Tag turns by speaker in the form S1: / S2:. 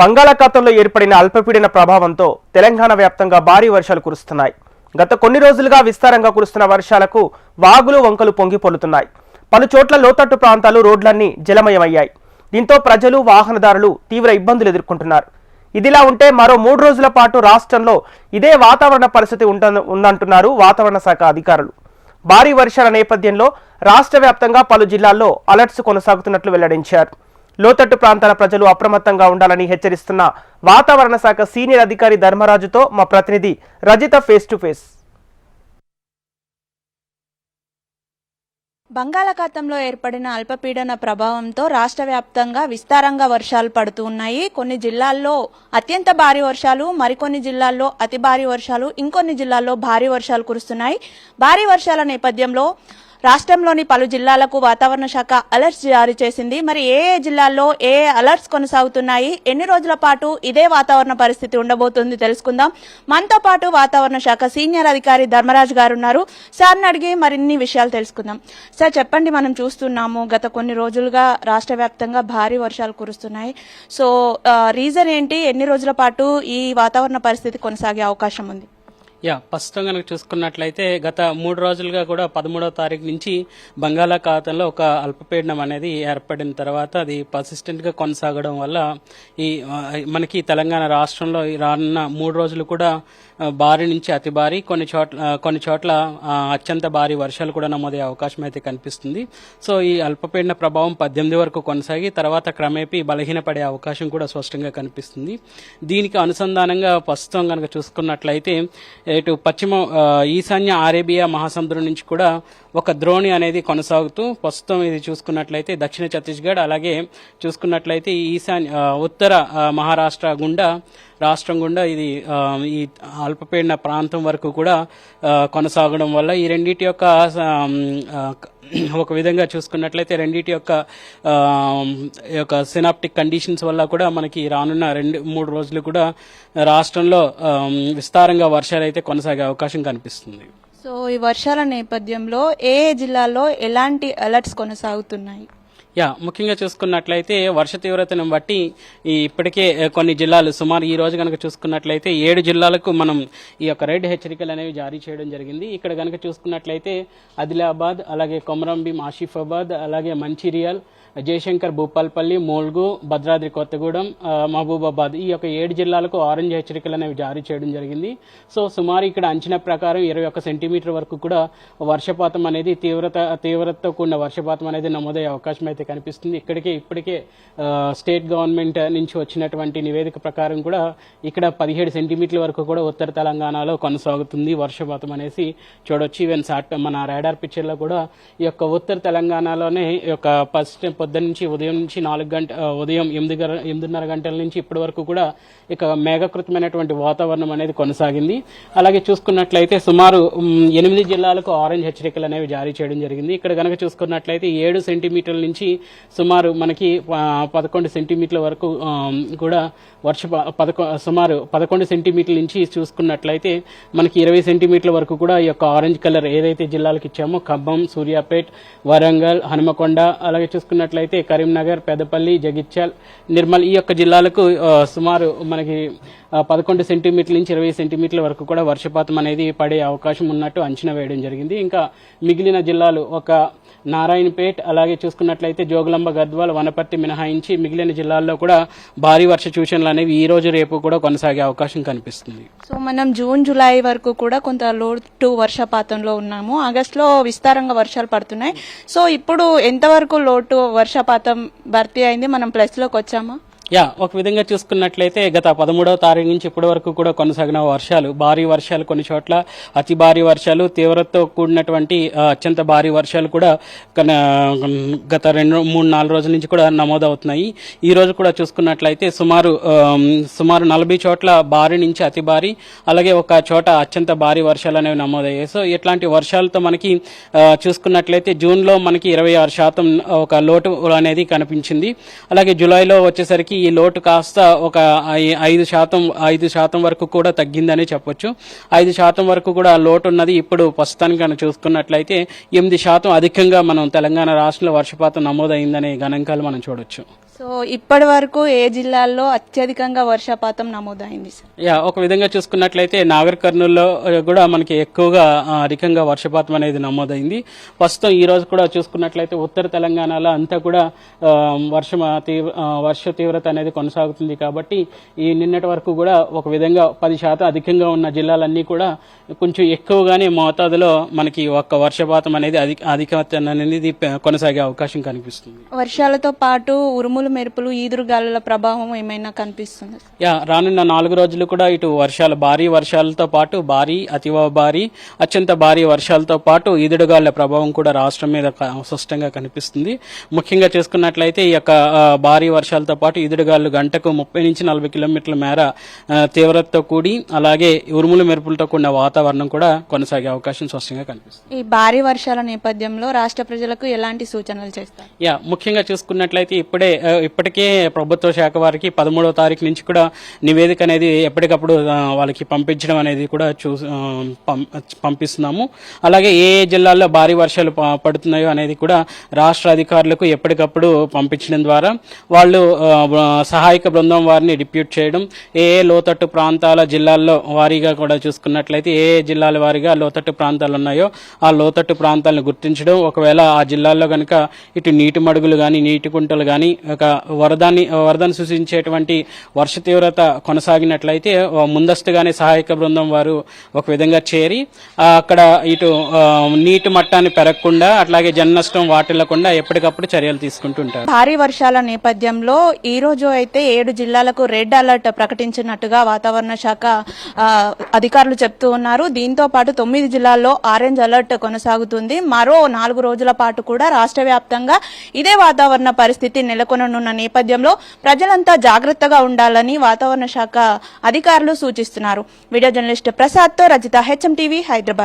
S1: బంగాళాఖాతంలో ఏర్పడిన అల్పపీడన ప్రభావంతో తెలంగాణ వ్యాప్తంగా భారీ వర్షాలు కురుస్తున్నాయి. గత కొన్ని రోజులుగా విస్తారంగా కురుస్తున్న వర్షాలకు వాగులు వంకలు పొంగి పొర్లుతున్నాయి. పలు చోట్ల లోతట్టు ప్రాంతాలు రోడ్లన్నీ జలమయమయ్యాయి. దీంతో ప్రజలు వాహనదారులు తీవ్ర ఇబ్బందులు ఎదుర్కొంటున్నారు. ఇదిలా ఉంటే మరో 3 రోజుల పాటు రాష్ట్రంలో ఇదే వాతావరణ పరిస్థితి ఉందంటున్నారు వాతావరణ శాఖ అధికారులు. భారీ వర్షాల నేపథ్యంలో రాష్ట్ర వ్యాప్తంగా పలు జిల్లాల్లో అలర్ట్స్ కొనసాగుతున్నట్లు వెల్లడించారు. లోతట్టు ప్రాంతాల ప్రజలు అప్రమత్తంగా ఉండాలని హెచ్చరిస్తున్న వాతావరణ శాఖ సీనియర్ అధికారి ధర్మరాజుతో మా ప్రతినిధి రజిత ఫేస్ టు ఫేస్.
S2: బంగాళాఖాతంలో ఏర్పడిన అల్పపీడన ప్రభావంతో రాష్ట్ర వ్యాప్తంగా విస్తారంగా వర్షాలు పడుతూ ఉన్నాయి. కొన్ని జిల్లాల్లో అత్యంత భారీ వర్షాలు, మరికొన్ని జిల్లాల్లో అతి భారీ వర్షాలు, ఇంకొన్ని జిల్లాల్లో భారీ వర్షాలు కురుస్తున్నాయి. భారీ వర్షాల నేపథ్యంలో రాష్ట్రంలోని పలు జిల్లాలకు వాతావరణ శాఖ అలర్ట్స్ జారీ చేసింది. మరి ఏ జిల్లాల్లో ఏ అలర్ట్స్ కొనసాగుతున్నాయి, ఎన్ని రోజుల పాటు ఇదే వాతావరణ పరిస్థితి ఉండబోతుంది తెలుసుకుందాం. మనతో పాటు వాతావరణ శాఖ సీనియర్ అధికారి ధర్మరాజు గారు ఉన్నారు. సార్ని అడిగి మరిన్ని విషయాలు తెలుసుకుందాం. సార్ చెప్పండి, మనం చూస్తున్నాము గత కొన్ని రోజులుగా రాష్ట్ర వ్యాప్తంగా భారీ వర్షాలు కురుస్తున్నాయి. సో రీజన్ ఏంటి, ఎన్ని రోజుల పాటు ఈ వాతావరణ పరిస్థితి కొనసాగే అవకాశం ఉంది?
S3: ప్రస్తుతం కనుక చూసుకున్నట్లయితే గత 3 రోజులుగా కూడా 13వ తారీఖు నుంచి బంగాళాఖాతంలో ఒక అల్పపీడనం అనేది ఏర్పడిన తర్వాత అది పర్సిస్టెంట్గా కొనసాగడం వల్ల మనకి తెలంగాణ రాష్ట్రంలో రానున్న 3 రోజులు కూడా భారీ నుంచి అతి భారీ, కొన్ని చోట్ల అత్యంత భారీ వర్షాలు కూడా నమోదయ్యే అవకాశం అయితే కనిపిస్తుంది. సో ఈ అల్పపీడన ప్రభావం 18 వరకు కొనసాగి తర్వాత క్రమేపీ బలహీనపడే అవకాశం కూడా స్పష్టంగా కనిపిస్తుంది. దీనికి అనుసంధానంగా ప్రస్తుతం కనుక చూసుకున్నట్లయితే ఇటు ఈశాన్య అరేబియా మహాసముద్రం నుంచి కూడా ఒక ద్రోణి అనేది కొనసాగుతూ ప్రస్తుతం ఇది చూసుకున్నట్లయితే దక్షిణ ఛత్తీస్గఢ్, అలాగే చూసుకున్నట్లయితే ఉత్తర మహారాష్ట్ర రాష్ట్రం గుండా ఇది ఈ అల్పపీడన ప్రాంతం వరకు కూడా కొనసాగడం వల్ల ఈ రెండింటి యొక్క ఒక విధంగా చూసుకున్నట్లయితే రెండింటి యొక్క సినాప్టిక్ కండిషన్స్ వల్ల కూడా మనకి రానున్న 2-3 రోజులు కూడా రాష్ట్రంలో విస్తారంగా వర్షాలు అయితే కొనసాగే అవకాశం కనిపిస్తుంది.
S2: సో ఈ వర్షాల నేపథ్యంలో ఏ జిల్లాల్లో ఎలాంటి అలర్ట్స్ కొనసాగుతున్నాయి?
S3: ముఖ్యంగా చూసుకున్నట్లయితే వర్ష తీవ్రతను బట్టి ఇప్పటికే కొన్ని జిల్లాలు సుమారు ఈ రోజు కనుక చూసుకున్నట్లయితే 7 జిల్లాలకు మనం ఈ యొక్క రెడ్ హెచ్చరికలు అనేవి జారీ చేయడం జరిగింది. ఇక్కడ కనుక చూసుకున్నట్లయితే ఆదిలాబాద్, అలాగే కొమరంభీం, ఆసిఫాబాద్, అలాగే మంచిర్యాల్, జయశంకర్, భూపాల్పల్లి, మోల్గు, భద్రాద్రి కొత్తగూడెం, మహబూబాబాద్ ఈ యొక్క 7 జిల్లాలకు ఆరెంజ్ హెచ్చరికలు అనేవి జారీ చేయడం జరిగింది. సో సుమారు ఇక్కడ అంచనా ప్రకారం 21 సెంటీమీటర్ వరకు కూడా వర్షపాతం అనేది తీవ్రతతో కూడిన వర్షపాతం అనేది నమోదయ్యే అవకాశం అయితే కనిపిస్తుంది. ఇప్పటికే స్టేట్ గవర్నమెంట్ నుంచి వచ్చినటువంటి నివేదిక ప్రకారం కూడా ఇక్కడ 17 సెంటీమీటర్ల వరకు కూడా ఉత్తర తెలంగాణలో కొనసాగుతుంది వర్షపాతం అనేసి చూడొచ్చు. ఈవెన్ మన రాడార్ పిక్చర్ లో కూడా ఈ యొక్క ఉత్తర తెలంగాణలోనే ఈ యొక్క పొద్దున్న నుంచి ఉదయం నుంచి 8:30 గంటల నుంచి ఇప్పటి వరకు కూడా ఇక మేఘకృతమైనటువంటి వాతావరణం అనేది కొనసాగింది. అలాగే చూసుకున్నట్లయితే సుమారు 8 జిల్లాలకు ఆరెంజ్ హెచ్చరికలు అనేవి జారీ చేయడం జరిగింది. ఇక్కడ కనుక చూసుకున్నట్లయితే 7 సెంటీమీటర్ల నుంచి సుమారు మనకి 11 సెంటీమీటర్ల వరకు కూడా సుమారు 11 సెంటీమీటర్ల నుంచి చూసుకున్నట్లయితే మనకి 20 సెంటీమీటర్ల వరకు కూడా ఈ యొక్క ఆరెంజ్ కలర్ ఏదైతే జిల్లాలకు ఇచ్చామో ఖమ్మం, సూర్యాపేట్, వరంగల్, హనుమకొండ, అలాగే చూసుకున్నట్లయితే కరీంనగర్, పెద్దపల్లి, జగిత్యాల్, నిర్మల్ ఈ యొక్క జిల్లాలకు సుమారు మనకి 11 సెంటీమీటర్ల నుంచి 20 సెంటీమీటర్ల వరకు కూడా వర్షపాతం అనేది పడే అవకాశం ఉన్నట్టు అంచనా వేయడం జరిగింది. ఇంకా మిగిలిన జిల్లాలు ఒక నారాయణపేట్, అలాగే చూసుకున్నట్లయితే జోగులాంబ, గద్వాల్, వనపర్తి మినహాయించి మిగిలిన జిల్లాల్లో కూడా భారీ వర్ష సూచనలు అనేవి ఈ రోజు రేపు కూడా కొనసాగే అవకాశం కనిపిస్తుంది.
S2: సో మనం జూన్, జూలై వరకు కూడా కొంత లోటు వర్షపాతంలో ఉన్నాము. ఆగస్టులో విస్తారంగా వర్షాలు పడుతున్నాయి. సో ఇప్పుడు ఎంతవరకు లోటు వర్షపాతం భర్తీ అయింది, మనం ప్లస్లోకి వచ్చామా?
S3: ఒక విధంగా చూసుకున్నట్లయితే గత 13వ తారీఖు నుంచి ఇప్పటి వరకు కూడా కొనసాగిన వర్షాలు, భారీ వర్షాలు, కొన్ని చోట్ల అతి భారీ వర్షాలు, తీవ్రతతో కూడినటువంటి అత్యంత భారీ వర్షాలు కూడా గత 2-3-4 రోజుల నుంచి కూడా నమోదవుతున్నాయి. ఈ రోజు కూడా చూసుకున్నట్లయితే సుమారు 40 చోట్ల భారీ నుంచి అతి భారీ, అలాగే ఒక చోట అత్యంత భారీ వర్షాలు అనేవి నమోదయ్యాయి. సో ఇట్లాంటి వర్షాలతో మనకి చూసుకున్నట్లయితే జూన్లో మనకి 26% ఒక లోటు అనేది కనిపించింది. అలాగే జూలైలో వచ్చేసరికి ఈ లోటు కాస్త ఒక 5% వరకు కూడా తగ్గిందని చెప్పొచ్చు. 5% వరకు కూడా లోటు ఉన్నది. ఇప్పుడు ప్రస్తుతానికి మనం చూసుకున్నట్లయితే 8% అధికంగా మనం తెలంగాణ రాష్ట్రంలో వర్షపాతం నమోదైందనే గణాంకాలు మనం చూడొచ్చు.
S2: సో సో ఇప్పటి వరకు ఏ జిల్లాల్లో అత్యధికంగా వర్షపాతం నమోదైంది సార్?
S3: ఒక విధంగా చూసుకున్నట్లయితే నాగర్ కర్నూలులో కూడా మనకి ఎక్కువగా అధికంగా వర్షపాతం అనేది నమోదైంది. ప్రస్తుతం ఈ రోజు కూడా చూసుకున్నట్లయితే ఉత్తర తెలంగాణలో అంతా కూడా వర్ష తీవ్రత అనేది కొనసాగుతుంది. కాబట్టి ఈ నిన్నటి వరకు కూడా ఒక విధంగా 10% అధికంగా ఉన్న జిల్లాలన్నీ కూడా కొంచెం ఎక్కువగానే మోతాదులో మనకి ఒక వర్షపాతం అనేది అధికత అనేది కొనసాగే అవకాశం కనిపిస్తుంది.
S2: వర్షాలతో పాటు ఉరుములు మెరుపులు ఈదురుగాలుల ప్రభావం ఏమైనా కనిపిస్తుంది?
S3: రానున్న 4 రోజులు కూడా ఇటు భారీ వర్షాలతో పాటు భారీ అతివ భారీ అత్యంత భారీ వర్షాలతో పాటు ఈదురుగాలుల ప్రభావం కూడా రాష్ట్రం మీద స్పష్టంగా కనిపిస్తుంది. ముఖ్యంగా చూసుకున్నట్లయితే ఈ యొక్క భారీ వర్షాలతో పాటు ఈదురుగాలు గంటకు 30 నుంచి 40 కిలోమీటర్ల మేర తీవ్రతతో కూడి అలాగే ఉరుములు మెరుపులతో కూడిన వాతావరణం కూడా కొనసాగే అవకాశం స్పష్టంగా కనిపిస్తుంది.
S2: ఈ భారీ వర్షాల నేపథ్యంలో రాష్ట్ర ప్రజలకు ఎలాంటి సూచనలు చేస్తారు?
S3: ముఖ్యంగా చూసుకున్నట్లయితే ఇప్పటికే ప్రభుత్వ శాఖ వారికి 13వ తారీఖు నుంచి కూడా నివేదిక అనేది ఎప్పటికప్పుడు వాళ్ళకి పంపించడం అనేది కూడా పంపిస్తున్నాము. అలాగే ఏ జిల్లాల్లో భారీ వర్షాలు పడుతున్నాయో అనేది కూడా రాష్ట్ర అధికారులకు ఎప్పటికప్పుడు పంపించడం ద్వారా వాళ్ళు సహాయక బృందం వారిని డిప్యూట్ చేయడం, ఏ లోతట్టు ప్రాంతాల జిల్లాల్లో వారీగా కూడా చూసుకున్నట్లయితే ఏ జిల్లాల వారీగా లోతట్టు ప్రాంతాలు ఉన్నాయో ఆ లోతట్టు ప్రాంతాలను గుర్తించడం, ఒకవేళ ఆ జిల్లాల్లో కనుక ఇటు నీటి మడుగులు కానీ నీటి కుంటలు కానీ ఒక వరదను సూచించేటువంటి వర్ష తీవ్రత కొనసాగినట్లయితే ముందస్తుగానే సహాయక బృందం వారు ఒక విధంగా చేరి అక్కడ ఇటు నీటి మట్టాన్ని పెరగకుండా అట్లాగే జన నష్టం వాటిల్లకుండా ఎప్పటికప్పుడు చర్యలు తీసుకుంటుంటారు.
S2: భారీ వర్షాల నేపథ్యంలో ఈ రోజు అయితే 7 జిల్లాలకు రెడ్ అలర్ట్ ప్రకటించినట్టుగా వాతావరణ శాఖ అధికారులు చెప్తూ ఉన్నారు. దీంతో పాటు 9 జిల్లాల్లో ఆరెంజ్ అలర్ట్ కొనసాగుతుంది. మరో 4 రోజుల పాటు కూడా రాష్ట్ర వ్యాప్తంగా ఇదే వాతావరణ పరిస్థితి నెలకొననున్న నేపథ్యంలో ప్రజలంతా జాగ్రత్తగా ఉండాలని వాతావరణ శాఖ అధికారులు సూచిస్తున్నారు. వీడియో జర్నలిస్ట్ ప్రసాద్ తో రజిత, HM టీవీ, హైదరాబాద్.